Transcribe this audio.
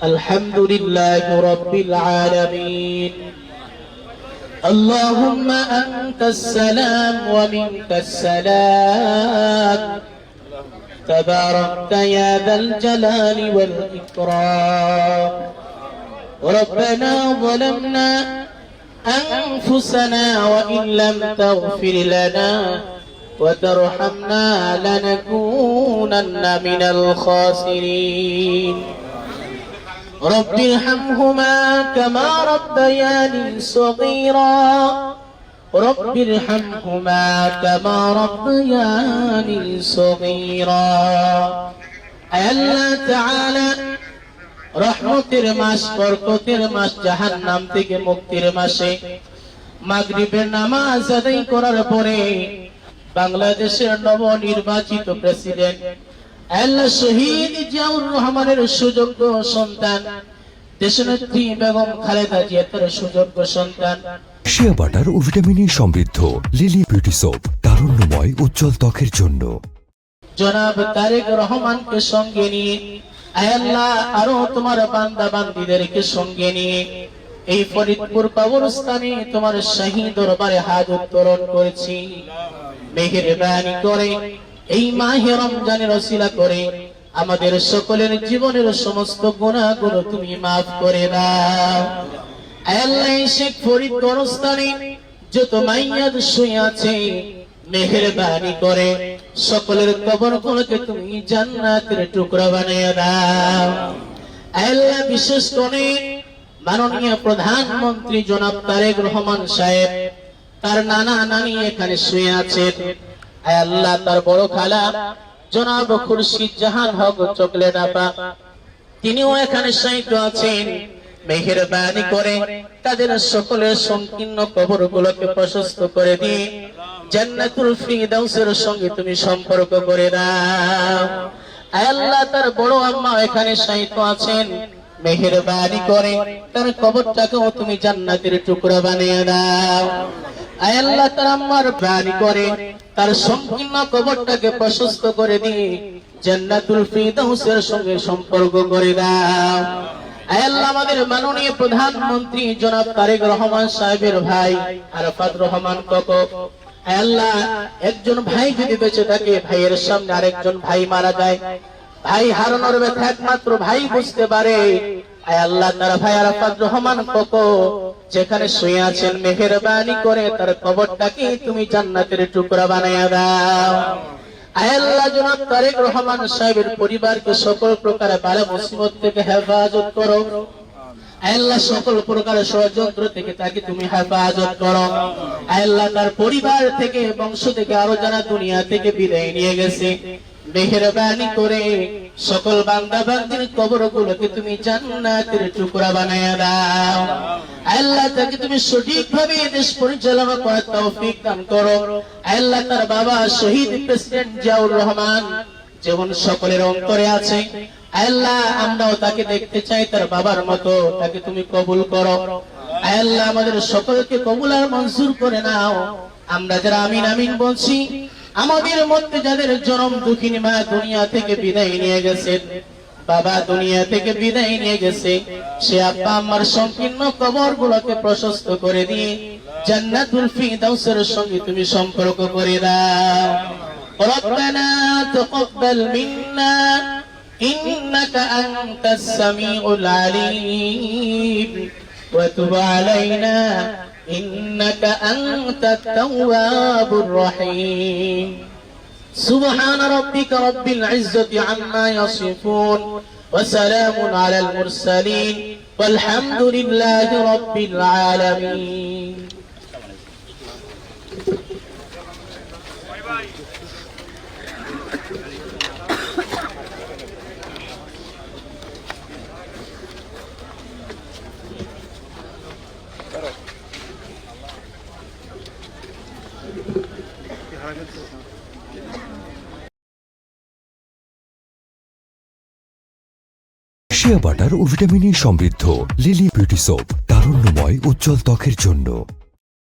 الحمد لله رب العالمين. اللهم أنت السلام ومنك السلام، تباركت يا ذا الجلال والإكرام. ربنا ظلمنا أنفسنا وإن لم تغفر لنا وترحمنا لنكونن من الخاسرين. رب ارحمهما كما ربياني صغيرا، رب ارحمهما كما ربياني صغيرا. আল্লাহ তাআলা রহমতের মাস, বরকতের মাস, জাহান্নাম থেকে মুক্তির মাসে মাগরিবের নামাজ আদায় করার পরে বাংলাদেশের নবনির্বাচিত প্রেসিডেন্ট আল্লাহ শহীদ জিয়াউর রহমানের সুযোগ্য সন্তান দেশনেত্রী বেগম খালেদা জিয়ার সুযোগ্য সন্তান, শিয়া বাটার ও ভিটামিনে সমৃদ্ধ লিলি বিউটি সোপ, তারুণ্যময় উজ্জ্বল ত্বকের জন্য। জনাব তারেক রহমানকে সঙ্গে নিয়ে আল্লাহ আরো তোমার বান্দা বান্দীদেরকে সঙ্গে নিয়ে এই ফরিদপুর কবরস্থানে তোমার শাহী দরবারে হাত উত্তোলন করেছি। মেহেরবানি করে এই মাহে রমজানের ওসিলা করে আমাদের সকলের জীবনের সমস্ত গুনাহগুলো তুমি মাফ করে দাও। আল্লাহ শেখ ফরিদ কবরস্থানে যত মাইয়াদ শুয়ে আছে মেহেরবানি করে সকলের কবরগুলোকে তুমি জান্নাতের টুকরা বানিয়ে দাও। আল্লাহ বিশেষ করে মাননীয় প্রধানমন্ত্রী জনাব তারেক রহমান সাহেব, তার নানা নানি এখানে শুয়ে আছেন। আল্লাহ তার বড় খালা জনাব খুরশিদ জাহান হক চকলেট আপা, তিনিও এখানে শায়িত আছেন। মেহেরবানি করে তাদের সকলের সংকীর্ণ কবরগুলোকে প্রশস্ত করে দিয়ে জান্নাতুল ফিরদাউসের সঙ্গে তুমি সম্পর্ক করে দাও। আল্লাহ তার বড় আম্মা এখানে শায়িত আছেন, মেহেরবানি করে তার কবরটাকেও তুমি জান্নাতের টুকরা বানিয়ে দাও। আল্লাহ তার আম্মার বানি করে তার সংকীর্ণ কবরটাকে প্রশস্ত করে দিয়ে জান্নাতুল ফিরদাউসের সঙ্গে সম্পর্ক করে দাও। আল্লাহ আমাদের মাননীয় প্রধানমন্ত্রী জনাব তারেক রহমান সাহেবের ভাই আরাফাত রহমান কোকো, আল্লাহ একজন ভাই যদি বেঁচে থাকে, ভাইয়ের সামনে আরেকজন ভাই মারা যায়, ভাই হারানোর ব্যথা একমাত্র ভাই বুঝতে পারে। আল্লাহ তার ভাই আরাফাত রহমান কোকো যেখানে শুয়ে আছেন, মেহেরবানি করে তার কবরটাকে তুমি জান্নাতের টুকরা বানিয়ে দাও। আল্লাহ জনাব তারেক রহমান সাহেবের পরিবারকে সকল প্রকার বালা মুসিবত থেকে হেফাজত করো। আল্লাহ সকল প্রকার ষড়যন্ত্র থেকে তাকে তুমি হেফাজত করো। আল্লাহ তার পরিবার থেকে, বংশ থেকে আরো যারা দুনিয়া থেকে বিদায় নিয়ে গেছে, মেহেরবানি করে সকল বান্দা বান্দির কবরগুলোকে তুমি জান্নাতের টুকরা বানায়া দাও। আল্লাহ তাকে তুমি সঠিকভাবে দেশ পরিচালনা করার তৌফিক দান করো। আল্লাহ তার বাবা শহীদ প্রেসিডেন্ট জিয়াউর রহমান যেমন সকলের অন্তরে আছে, আল্লাহ আমরাও তাকে দেখতে চাই তার বাবার মতো, তাকে তুমি কবুল করো। আল্লাহ আমাদের সকলকে কবুল আর মঞ্জুর করে নাও। আমরা যারা আমিন আমিন বলছি, আমাদের মধ্যে যাদের জনম দুঃখিনী মা দুনিয়া থেকে বিদায় নিয়ে গেছেন, বাবা দুনিয়া থেকে বিদায় নিয়ে গেছে, সে আব্বা আমার সংকীর্ণ কবরগুলোকে প্রশস্ত করে দিয়ে জান্নাতুল ফিরদাউসের সঙ্গে তুমি সম্পর্ক করে দাও। রব্বানা তাকাব্বাল মিন্না ইন্নাকা আনতাস সামিউল আলিম ওয়া তুব আলাইনা إنك أنت التواب الرحيم. سبحان ربك رب العزة عما يصفون وسلام على المرسلين والحمد لله رب العالمين. শিয়া বাটার ও ভিটামিনে সমৃদ্ধ লিলি বিউটি সোপ, তারুণ্যময় উজ্জ্বল ত্বকের জন্য।